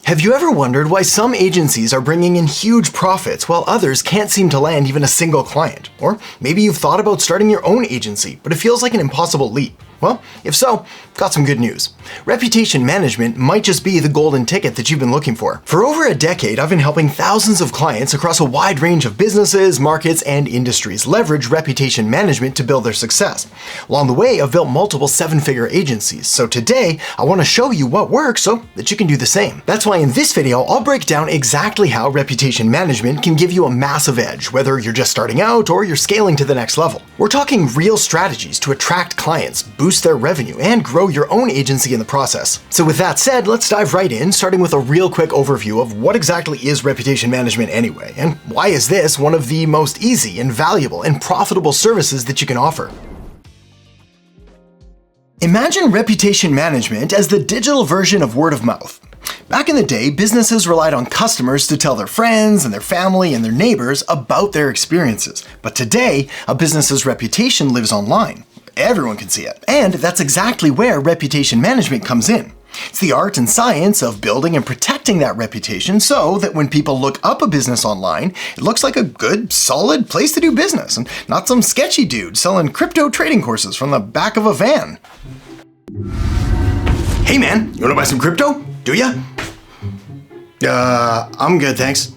Have you ever wondered why some agencies are bringing in huge profits while others can't seem to land even a single client? Or maybe you've thought about starting your own agency, but it feels like an impossible leap. Well, if so, got some good news. Reputation management might just be the golden ticket that you've been looking for. For over a decade, I've been helping thousands of clients across a wide range of businesses, markets, and industries leverage reputation management to build their success. Along the way, I've built multiple seven-figure agencies, so today I want to show you what works so that you can do the same. That's why in this video, I'll break down exactly how reputation management can give you a massive edge, whether you're just starting out or you're scaling to the next level. We're talking real strategies to attract clients, boost their revenue, and grow your own agency in the process. So with that said, let's dive right in, starting with a real quick overview of what exactly is reputation management anyway, and why is this one of the most easy and valuable and profitable services that you can offer. Imagine reputation management as the digital version of word of mouth. Back in the day, businesses relied on customers to tell their friends and their family and their neighbors about their experiences. But today, a business's reputation lives online. Everyone can see it. And that's exactly where reputation management comes in. It's the art and science of building and protecting that reputation so that when people look up a business online, it looks like a good, solid place to do business and not some sketchy dude selling crypto trading courses from the back of a van. Hey man, you wanna buy some crypto? Do ya? I'm good, thanks.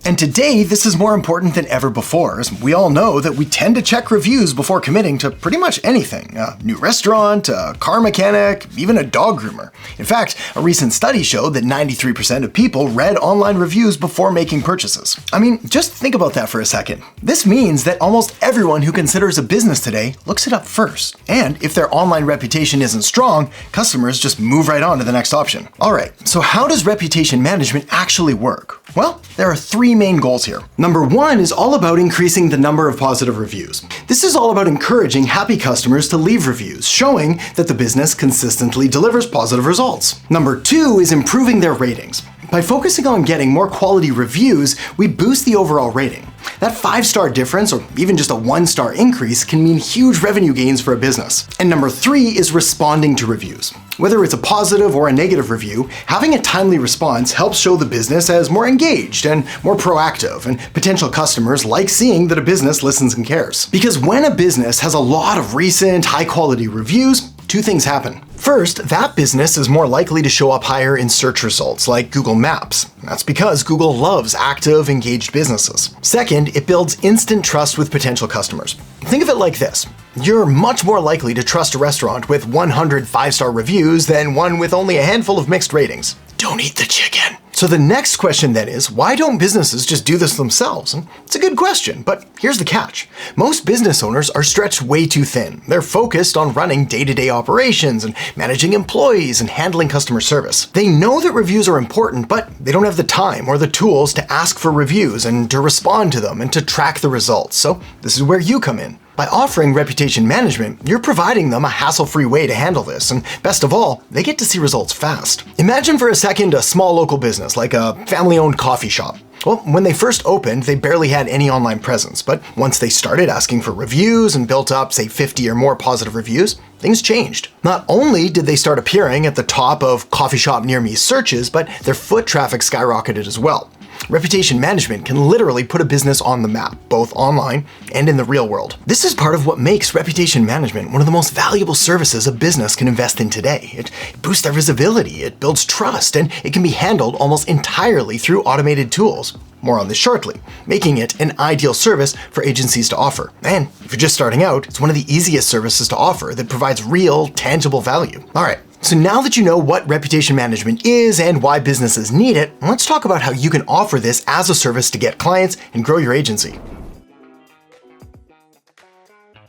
And today, this is more important than ever before, as we all know that we tend to check reviews before committing to pretty much anything. A new restaurant, a car mechanic, even a dog groomer. In fact, a recent study showed that 93% of people read online reviews before making purchases. I mean, just think about that for a second. This means that almost everyone who considers a business today looks it up first. And if their online reputation isn't strong, customers just move right on to the next option. Alright, so how does reputation management actually work? Well, there are three main goals here. Number one is all about increasing the number of positive reviews. This is all about encouraging happy customers to leave reviews, showing that the business consistently delivers positive results. Number two is improving their ratings. By focusing on getting more quality reviews, we boost the overall rating. That 5-star difference, or even just a 1-star increase, can mean huge revenue gains for a business. And number three is responding to reviews. Whether it's a positive or a negative review, having a timely response helps show the business as more engaged and more proactive, and potential customers like seeing that a business listens and cares. Because when a business has a lot of recent, high-quality reviews, two things happen. First, that business is more likely to show up higher in search results like Google Maps. That's because Google loves active, engaged businesses. Second, it builds instant trust with potential customers. Think of it like this. You're much more likely to trust a restaurant with 100 5-star reviews than one with only a handful of mixed ratings. Don't eat the chicken. So the next question then is, why don't businesses just do this themselves? And it's a good question, but here's the catch. Most business owners are stretched way too thin. They're focused on running day-to-day operations and managing employees and handling customer service. They know that reviews are important, but they don't have the time or the tools to ask for reviews and to respond to them and to track the results. So this is where you come in. By offering reputation management, you're providing them a hassle-free way to handle this, and best of all, they get to see results fast. Imagine for a second a small local business, like a family-owned coffee shop. Well, when they first opened, they barely had any online presence, but once they started asking for reviews and built up, say, 50 or more positive reviews, things changed. Not only did they start appearing at the top of coffee shop near me searches, but their foot traffic skyrocketed as well. Reputation management can literally put a business on the map, both online and in the real world. This is part of what makes reputation management one of the most valuable services a business can invest in today. It boosts their visibility, it builds trust, and it can be handled almost entirely through automated tools. More on this shortly, making it an ideal service for agencies to offer. And if you're just starting out, it's one of the easiest services to offer that provides real, tangible value. Alright, so now that you know what reputation management is and why businesses need it, let's talk about how you can offer this as a service to get clients and grow your agency.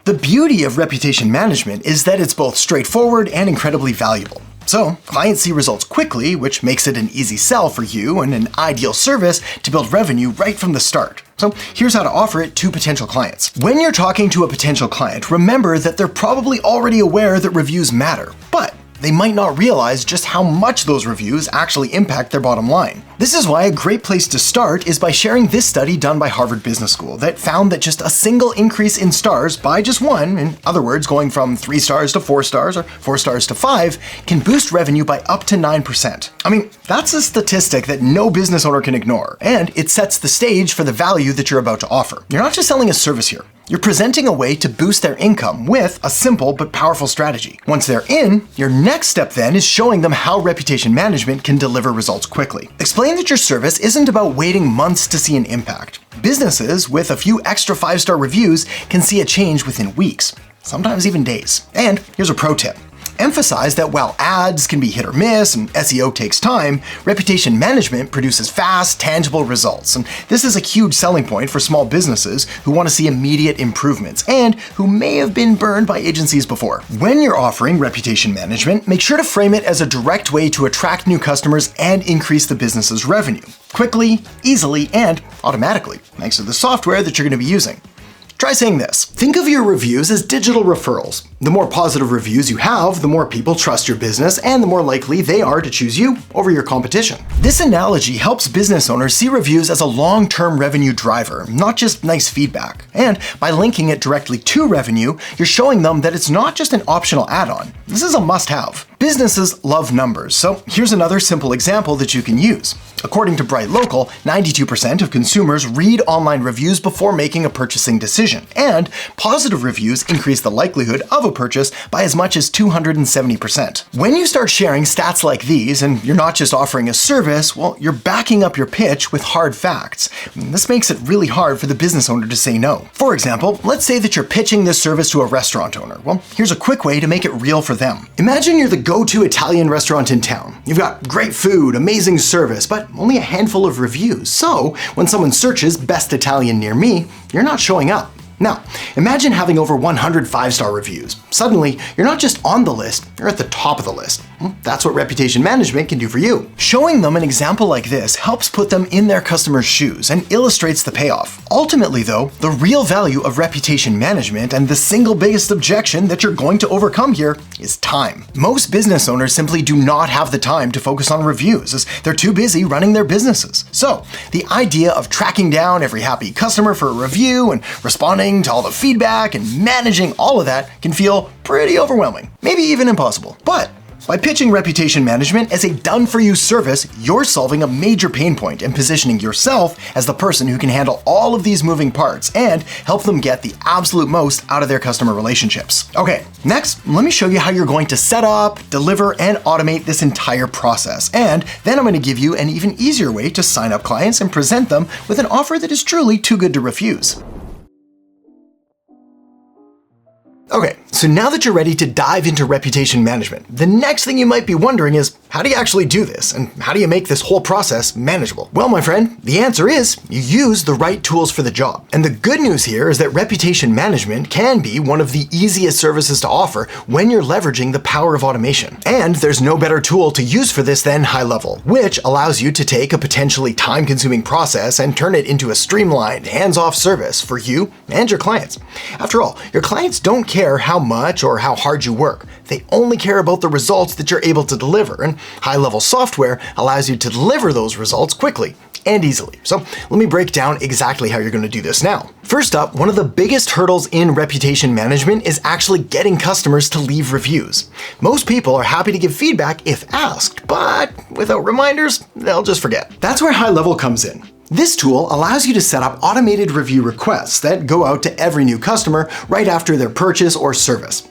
The beauty of reputation management is that it's both straightforward and incredibly valuable. So, clients see results quickly, which makes it an easy sell for you and an ideal service to build revenue right from the start. So here's how to offer it to potential clients. When you're talking to a potential client, remember that they're probably already aware that reviews matter, but they might not realize just how much those reviews actually impact their bottom line. This is why a great place to start is by sharing this study done by Harvard Business School that found that just a single increase in stars by just one, in other words, going from 3 stars to 4 stars or 4 stars to 5, can boost revenue by up to 9%. I mean, That's a statistic that no business owner can ignore, and it sets the stage for the value that you're about to offer. You're not just selling a service here. You're presenting a way to boost their income with a simple but powerful strategy. Once they're in, your next step then is showing them how reputation management can deliver results quickly. Explain that your service isn't about waiting months to see an impact. Businesses with a few extra 5-star reviews can see a change within weeks, sometimes even days. And here's a pro tip. Emphasize that while ads can be hit or miss and SEO takes time, reputation management produces fast, tangible results. And this is a huge selling point for small businesses who want to see immediate improvements and who may have been burned by agencies before. When you're offering reputation management, make sure to frame it as a direct way to attract new customers and increase the business's revenue. Quickly, easily, and automatically, thanks to the software that you're going to be using. Try saying this. Think of your reviews as digital referrals. The more positive reviews you have, the more people trust your business and the more likely they are to choose you over your competition. This analogy helps business owners see reviews as a long-term revenue driver, not just nice feedback. And by linking it directly to revenue, you're showing them that it's not just an optional add-on. This is a must-have. Businesses love numbers, so here's another simple example that you can use. According to Bright Local, 92% of consumers read online reviews before making a purchasing decision, and positive reviews increase the likelihood of a purchase by as much as 270%. When you start sharing stats like these, and you're not just offering a service, well, you're backing up your pitch with hard facts. This makes it really hard for the business owner to say no. For example, let's say that you're pitching this service to a restaurant owner. Well, here's a quick way to make it real for them. Imagine you're the go-to Italian restaurant in town. You've got great food, amazing service, but only a handful of reviews. So when someone searches best Italian near me, you're not showing up. Now, imagine having over 100 5-star reviews. Suddenly, you're not just on the list, you're at the top of the list. That's what reputation management can do for you. Showing them an example like this helps put them in their customers' shoes and illustrates the payoff. Ultimately though, the real value of reputation management and the single biggest objection that you're going to overcome here is time. Most business owners simply do not have the time to focus on reviews as they're too busy running their businesses. So, the idea of tracking down every happy customer for a review and responding to all the feedback and managing all of that can feel pretty overwhelming, maybe even impossible. But by pitching reputation management as a done-for-you service, you're solving a major pain point and positioning yourself as the person who can handle all of these moving parts and help them get the absolute most out of their customer relationships. Okay, next, let me show you how you're going to set up, deliver, and automate this entire process. And then I'm going to give you an even easier way to sign up clients and present them with an offer that is truly too good to refuse. Okay, so now that you're ready to dive into reputation management, the next thing you might be wondering is, how do you actually do this? And how do you make this whole process manageable? Well, my friend, the answer is you use the right tools for the job. And the good news here is that reputation management can be one of the easiest services to offer when you're leveraging the power of automation. And there's no better tool to use for this than High Level, which allows you to take a potentially time-consuming process and turn it into a streamlined, hands-off service for you and your clients. After all, your clients don't care how much or how hard you work. They only care about the results that you're able to deliver, and high-level software allows you to deliver those results quickly and easily. So let me break down exactly how you're going to do this now. First up, one of the biggest hurdles in reputation management is actually getting customers to leave reviews. Most people are happy to give feedback if asked, but without reminders, they'll just forget. That's where High Level comes in. This tool allows you to set up automated review requests that go out to every new customer right after their purchase or service.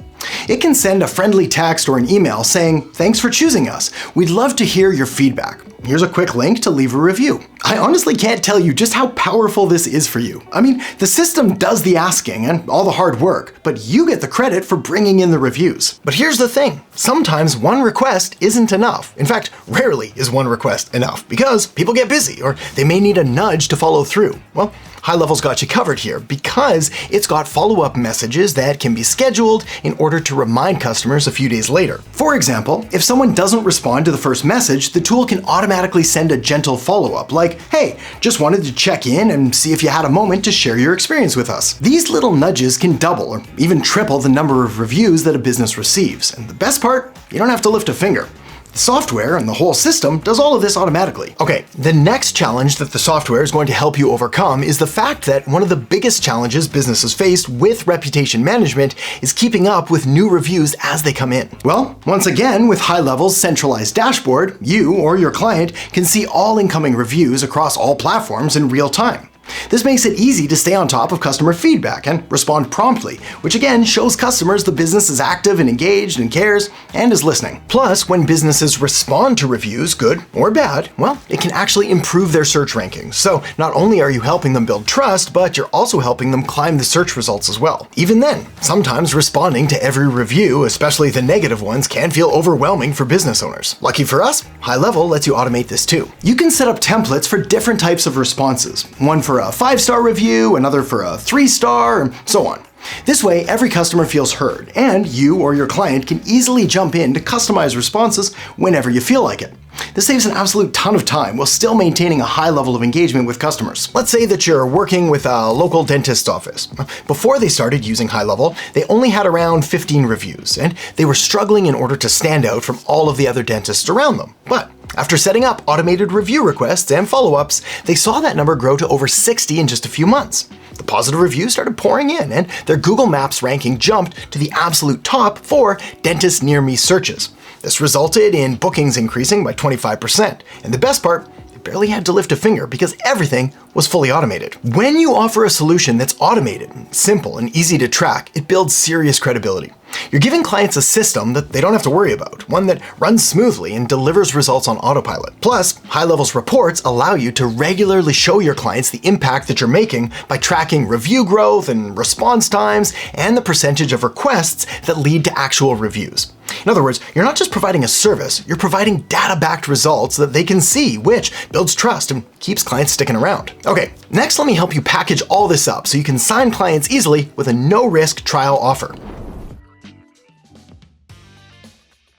It can send a friendly text or an email saying, "Thanks for choosing us. We'd love to hear your feedback. Here's a quick link to leave a review." I honestly can't tell you just how powerful this is for you. I mean, the system does the asking and all the hard work, but you get the credit for bringing in the reviews. But here's the thing. Sometimes one request isn't enough. In fact, rarely is one request enough because people get busy or they may need a nudge to follow through. Well, High Level's got you covered here because it's got follow-up messages that can be scheduled in order to remind customers a few days later. For example, if someone doesn't respond to the first message, the tool can automatically send a gentle follow-up like, "Hey, just wanted to check in and see if you had a moment to share your experience with us." These little nudges can double or even triple the number of reviews that a business receives. And the best part, you don't have to lift a finger. The software and the whole system does all of this automatically. Okay, the next challenge that the software is going to help you overcome is the fact that one of the biggest challenges businesses face with reputation management is keeping up with new reviews as they come in. Well, once again, with HighLevel's centralized dashboard, you or your client can see all incoming reviews across all platforms in real time. This makes it easy to stay on top of customer feedback and respond promptly, which again shows customers the business is active and engaged and cares and is listening. Plus, when businesses respond to reviews, good or bad, well, it can actually improve their search rankings. So not only are you helping them build trust, but you're also helping them climb the search results as well. Even then, sometimes responding to every review, especially the negative ones, can feel overwhelming for business owners. Lucky for us, HighLevel lets you automate this too. You can set up templates for different types of responses, one for a 5-star review, another for a 3-star, and so on. This way, every customer feels heard, and you or your client can easily jump in to customize responses whenever you feel like it. This saves an absolute ton of time while still maintaining a high level of engagement with customers. Let's say that you're working with a local dentist's office. Before they started using HighLevel, they only had around 15 reviews, and they were struggling in order to stand out from all of the other dentists around them. But after setting up automated review requests and follow-ups, they saw that number grow to over 60 in just a few months. The positive reviews started pouring in, and their Google Maps ranking jumped to the absolute top for dentist near me searches. This resulted in bookings increasing by 25%. And the best part, they barely had to lift a finger because everything was fully automated. When you offer a solution that's automated, simple, and easy to track, it builds serious credibility. You're giving clients a system that they don't have to worry about, one that runs smoothly and delivers results on autopilot. Plus, HighLevel's reports allow you to regularly show your clients the impact that you're making by tracking review growth and response times and the percentage of requests that lead to actual reviews. In other words, you're not just providing a service, you're providing data-backed results that they can see, which builds trust and keeps clients sticking around. Okay, next let me help you package all this up so you can sign clients easily with a no-risk trial offer.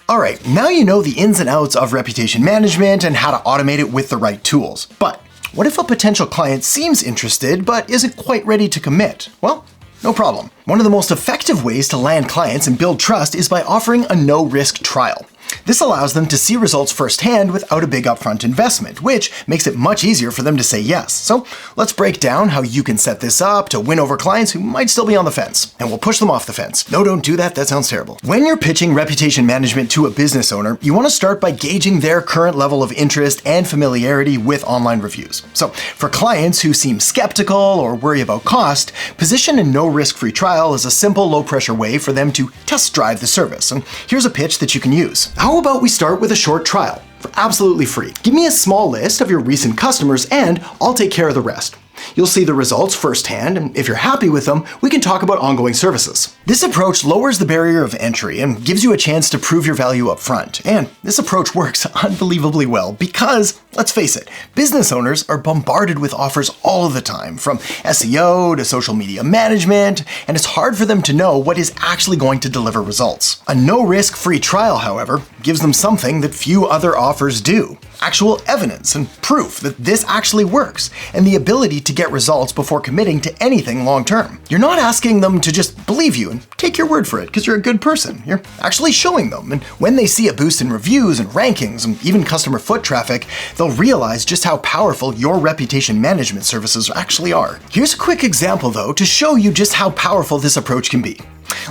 Alright, now you know the ins and outs of reputation management and how to automate it with the right tools. But what if a potential client seems interested but isn't quite ready to commit? Well, no problem. One of the most effective ways to land clients and build trust is by offering a no-risk trial. This allows them to see results firsthand without a big upfront investment, which makes it much easier for them to say yes. So let's break down how you can set this up to win over clients who might still be on the fence, and we'll push them off the fence. No, don't do that, that sounds terrible. When you're pitching reputation management to a business owner, you want to start by gauging their current level of interest and familiarity with online reviews. So for clients who seem skeptical or worry about cost, position a no-risk free trial as a simple, low-pressure way for them to test drive the service. And here's a pitch that you can use. How about we start with a short trial for absolutely free? Give me a small list of your recent customers and I'll take care of the rest. You'll see the results firsthand, and if you're happy with them, we can talk about ongoing services. This approach lowers the barrier of entry and gives you a chance to prove your value up front. And this approach works unbelievably well because, let's face it, business owners are bombarded with offers all of the time, from SEO to social media management, and it's hard for them to know what is actually going to deliver results. A no-risk free trial, however, gives them something that few other offers do: actual evidence and proof that this actually works, and the ability to get results before committing to anything long-term. You're not asking them to just believe you and take your word for it because you're a good person. You're actually showing them, and when they see a boost in reviews and rankings and even customer foot traffic, they'll realize just how powerful your reputation management services actually are. Here's a quick example though to show you just how powerful this approach can be.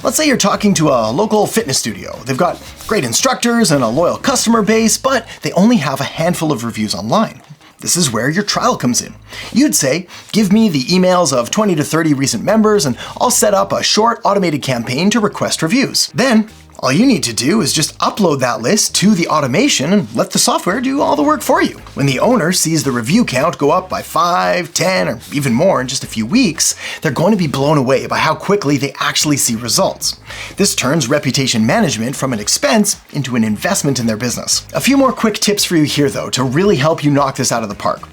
Let's say you're talking to a local fitness studio. They've got great instructors and a loyal customer base, but they only have a handful of reviews online. This is where your trial comes in. You'd say, give me the emails of 20 to 30 recent members and I'll set up a short automated campaign to request reviews. Then, all you need to do is just upload that list to the automation and let the software do all the work for you. When the owner sees the review count go up by 5, 10, or even more in just a few weeks, they're going to be blown away by how quickly they actually see results. This turns reputation management from an expense into an investment in their business. A few more quick tips for you here though to really help you knock this out of the park.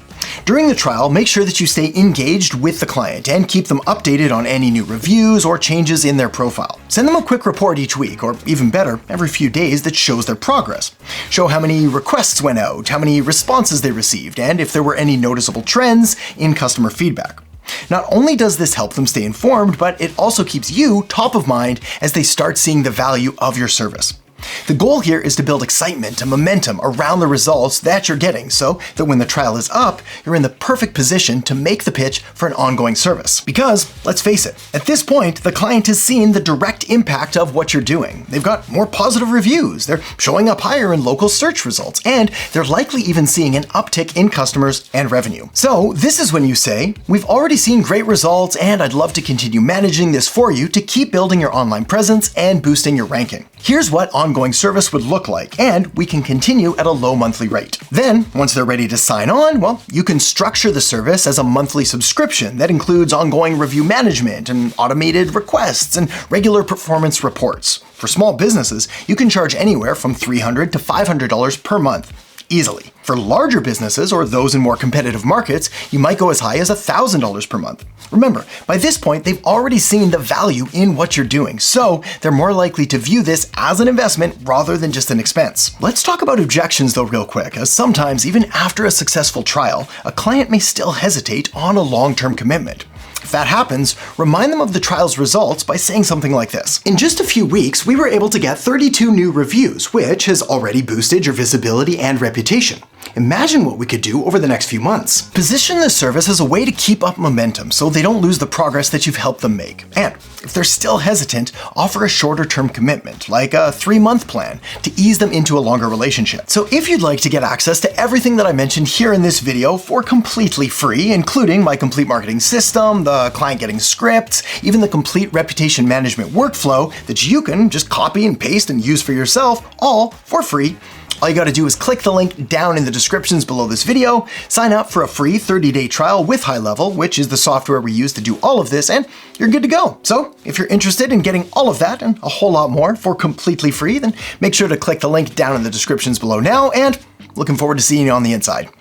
During the trial, make sure that you stay engaged with the client and keep them updated on any new reviews or changes in their profile. Send them a quick report each week, or even better, every few days that shows their progress. Show how many requests went out, how many responses they received, and if there were any noticeable trends in customer feedback. Not only does this help them stay informed, but it also keeps you top of mind as they start seeing the value of your service. The goal here is to build excitement and momentum around the results that you're getting so that when the trial is up, you're in the perfect position to make the pitch for an ongoing service. Because, let's face it, at this point, the client has seen the direct impact of what you're doing. They've got more positive reviews, they're showing up higher in local search results, and they're likely even seeing an uptick in customers and revenue. So this is when you say, we've already seen great results and I'd love to continue managing this for you to keep building your online presence and boosting your ranking. Here's what ongoing service would look like, and we can continue at a low monthly rate. Then, once they're ready to sign on, well, you can structure the service as a monthly subscription that includes ongoing review management and automated requests and regular performance reports. For small businesses, you can charge anywhere from $300 to $500 per month. Easily. For larger businesses or those in more competitive markets, you might go as high as $1,000 per month. Remember, by this point, they've already seen the value in what you're doing, so they're more likely to view this as an investment rather than just an expense. Let's talk about objections though real quick, as sometimes, even after a successful trial, a client may still hesitate on a long-term commitment. If that happens, remind them of the trial's results by saying something like this. In just a few weeks, we were able to get 32 new reviews, which has already boosted your visibility and reputation. Imagine what we could do over the next few months. Position the service as a way to keep up momentum so they don't lose the progress that you've helped them make. And if they're still hesitant, offer a shorter term commitment, like a 3-month plan, to ease them into a longer relationship. So if you'd like to get access to everything that I mentioned here in this video for completely free, including my complete marketing system, the client getting scripts, even the complete reputation management workflow that you can just copy and paste and use for yourself, all for free, all you gotta do is click the link down in the descriptions below this video, sign up for a free 30-day trial with HighLevel, which is the software we use to do all of this, and you're good to go. So if you're interested in getting all of that and a whole lot more for completely free, then make sure to click the link down in the descriptions below now, and looking forward to seeing you on the inside.